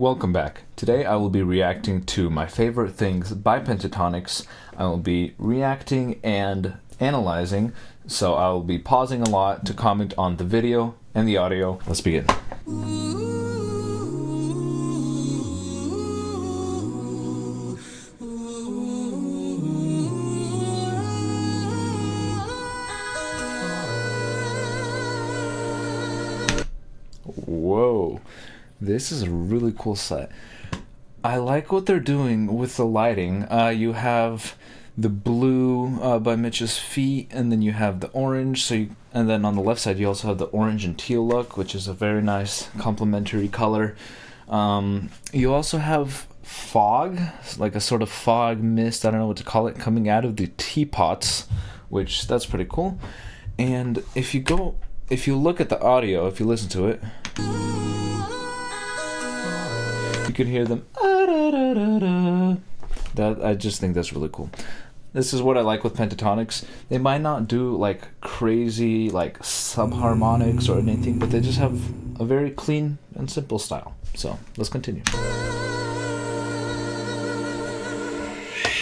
Welcome back. Today I will be reacting to my favorite things by Pentatonix. I will be reacting and analyzing, so I will be pausing a lot to comment on the video and the audio. Let's begin. Whoa. This is a really cool set. I like what they're doing with the lighting. You have the blue by Mitch's feet, and then you have the orange. And then on the left side, you also have the orange and teal look, which is a very nice complementary color. You also have fog, like a sort of fog mist, I don't know what to call it, coming out of the teapots, which that's pretty cool. And if you look at the audio, if you listen to it, you can hear them. That I just think that's really cool. This is what I like with Pentatonix. They might not do like crazy like subharmonics or anything, but they just have a very clean and simple style. So let's continue.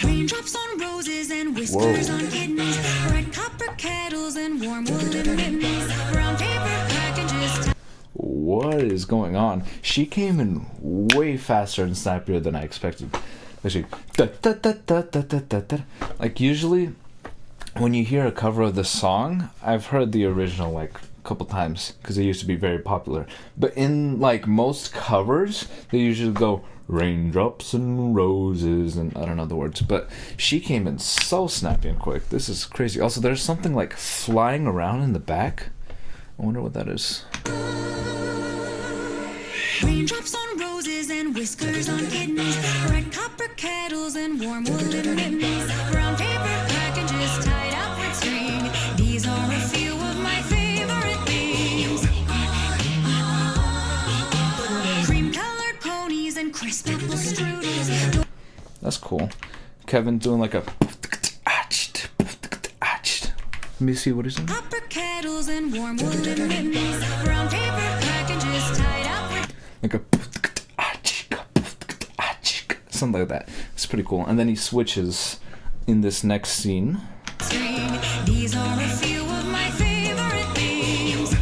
Raindrops on roses and whiskers on kittens, red copper kettles and warm woolen mittens, brown paper packages. What is going on? She came in way faster and snappier than I expected. Actually, like usually when you hear a cover of the song, I've heard the original like a couple times because it used to be very popular. But in like most covers, they usually go raindrops and roses and I don't know the words. But she came in so snappy and quick. This is crazy. Also, there's something like flying around in the back. I wonder what that is. Raindrops on roses and whiskers on kittens, red copper kettles and warm woolen mittens, brown paper packages tied up with string. These are a few of my favorite things. Cream-colored ponies and crisp apple strudels. That's cool. Kevin doing like a. Let me see what he's doing. Copper kettles and warm woolen mittens, brown paper packages tied up with like a something like that. It's pretty cool. And then he switches in this next scene. These are a few of my favorite things.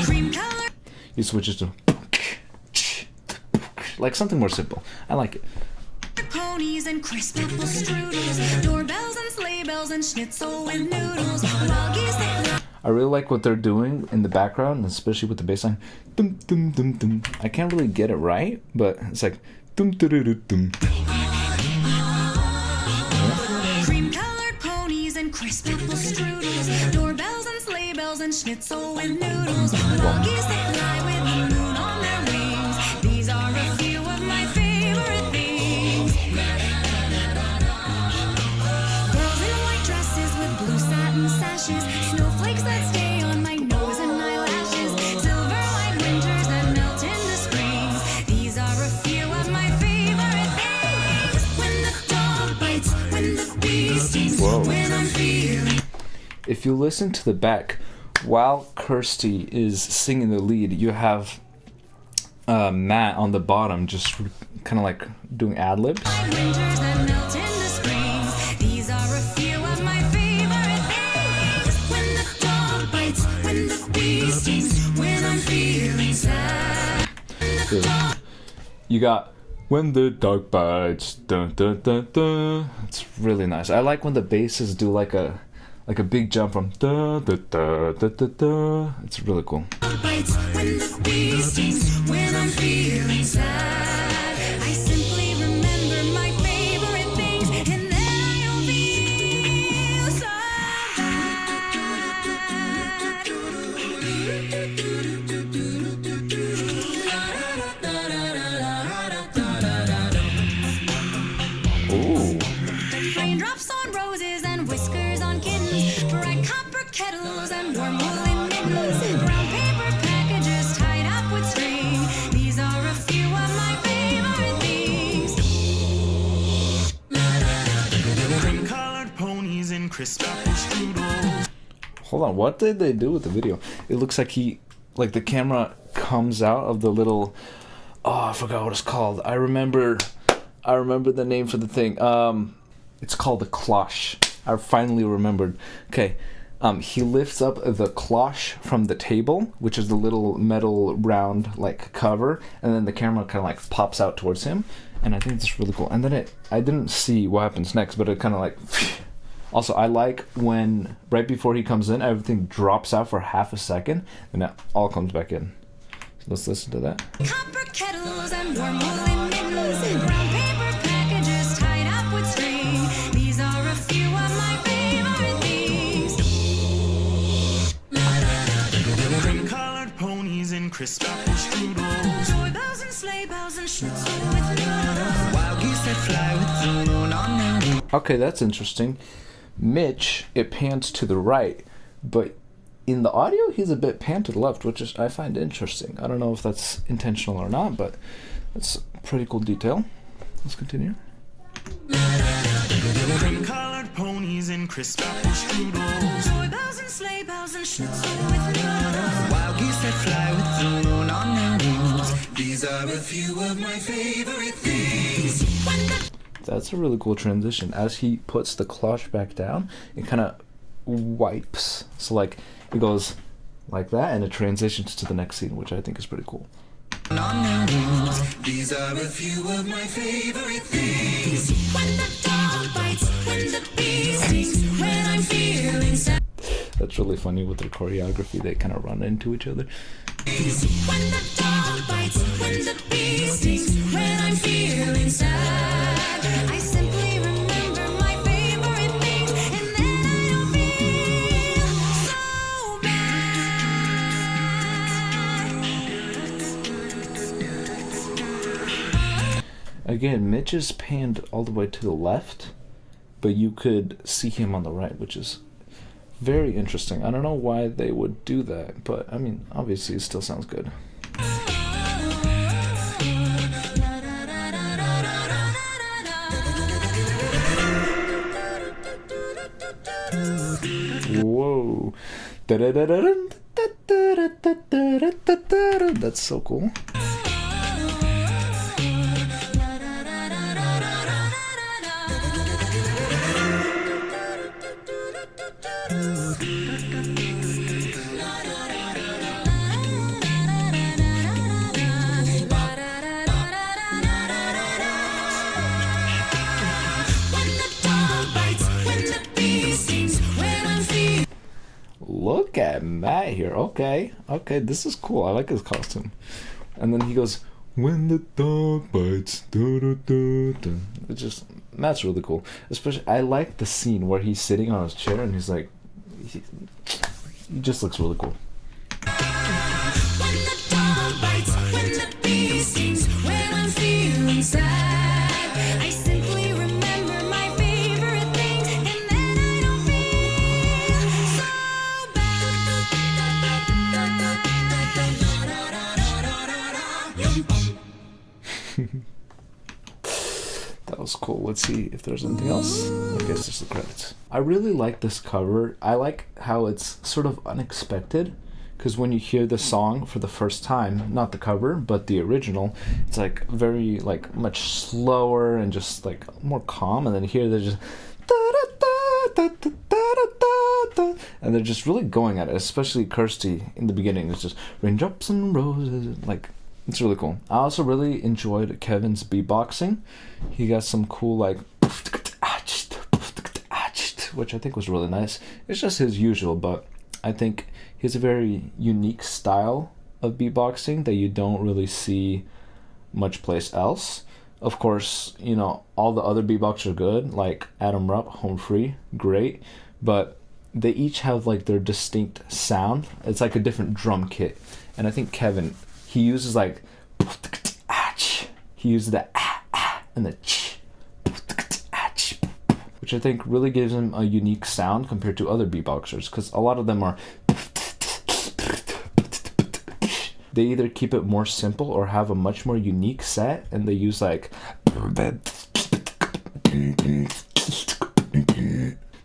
Cream color. He switches to like something more simple. I like it. Ponies and crisp apple strudels, doorbells and sleigh bells and schnitzel with noodles, wild geese that fly. I really like what they're doing in the background, especially with the bass line. Dum, dum, dum, dum. I can't really get it right, but it's like dum, dum, dum, dum. Cream-colored ponies and crisp apple strudels, doorbells and sleigh bells and schnitzel with noodles, wild geese that fly with the moon on their wings. These are a few of my favorite things. Girls in white dresses with blue satin sashes, snowflakes that stay on my nose and eyelashes, silver-eyed winters that melt into springs. These are a few of my favorite things. When the dog bites, when the bee stings, when I'm feeling. If you listen to the back, while Kirsty is singing the lead, you have Matt on the bottom just kind of like doing ad-libs. Winters that melt into springs. These are a few of my favorite things. When the dog bites, when the bee stings, when I'm feeling sad. You got when the dog bites, dun, dun, dun, dun. It's really nice. I like when the basses do like a big jump from da da da da da da. It's really cool. Bites when the bee stings, when I'm feeling sad. I simply remember my favorite things, and then I don't feel so bad. Ooh. Raindrops on roses and whiskers on kittens, bright copper kettles and warm woolen mittens, brown paper packages tied up with string. These are a few of my favorite things. Cream-colored ponies and crisp apple strudels. Hold on, what did they do with the video? It looks like the camera comes out of the little, oh, I forgot what it's called. I remember the name for the thing. It's called the cloche. I finally remembered. Okay. He lifts up the cloche from the table, which is the little metal round like cover, and then the camera kind of like pops out towards him, and I think it's really cool. And then I didn't see what happens next, but it kind of like. Also, I like when right before he comes in, everything drops out for half a second, and it all comes back in. So let's listen to that. Copper kettles and warm woolen mittens and brown paper packages tied up with string. These are a few of my favorite things. Cream-colored ponies and crisp apple strudels. Toy bells and sleigh bells and schnitzel with noodles. Wild geese that fly with the moon on their roof. Okay, that's interesting. Mitch, it pans to the right, but in the audio, he's a bit panned to the left, which is I find interesting. I don't know if that's intentional or not, but that's a pretty cool detail. Let's continue. Cream-colored ponies and crisp apple strudels. Toy bells and sleigh bells and schnitzel with noodles. Wild geese that fly with the moon on their roofs. These are a few of my favorite things. When the That's a really cool transition. As he puts the cloche back down, it kind of wipes. So like it goes like that, and it transitions to the next scene, which I think is pretty cool. On their roofs. These are a few of my favorite things. When the dog bites, when the bee stings, when I'm feeling sad. That's really funny with their choreography. They kind of run into each other. When the dog bites, when the bee stings, when I'm feeling sad. I simply remember my favorite things, and then I don't feel so bad. Again, Mitch is panned all the way to the left, but you could see him on the right, which is very interesting. I don't know why they would do that, but I mean, obviously it still sounds good. Whoa. That's so cool. Look at Matt here. Okay, this is cool. I like his costume. And then he goes, when the dog bites. It's just, Matt's really cool. Especially, I like the scene where he's sitting on his chair and he's like, he just looks really cool. When the dog bites, when the bee stings, when I'm feeling sad, I simply remember my favorite things, and then I don't feel so bad. That was cool. Let's see if there's anything else. I guess just the credits. I really like this cover. I like how it's sort of unexpected, because when you hear the song for the first time, not the cover, but the original, it's like very, like, much slower and just like more calm, and then here they're just and they're just really going at it, especially Kirsty in the beginning. It's just raindrops and roses, like, it's really cool. I also really enjoyed Kevin's beatboxing. He got some cool, like, which I think was really nice. It's just his usual, but I think he has a very unique style of beatboxing that you don't really see much place else. Of course, you know, all the other beatboxers are good, like Adam Rupp, Home Free, great, but they each have like their distinct sound. It's like a different drum kit. And I think Kevin, he uses like, he uses the and the which I think really gives him a unique sound compared to other beatboxers, because a lot of them are, they either keep it more simple or have a much more unique set, and they use like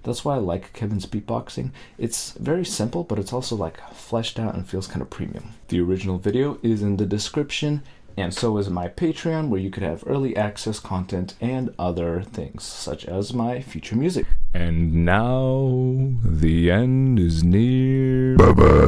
That's why I like Kevin's beatboxing. It's very simple, but it's also like fleshed out and feels kind of premium. The original video is in the description, and so is my Patreon, where you could have early access content and other things, such as my future music. And now the end is near. Bye-bye.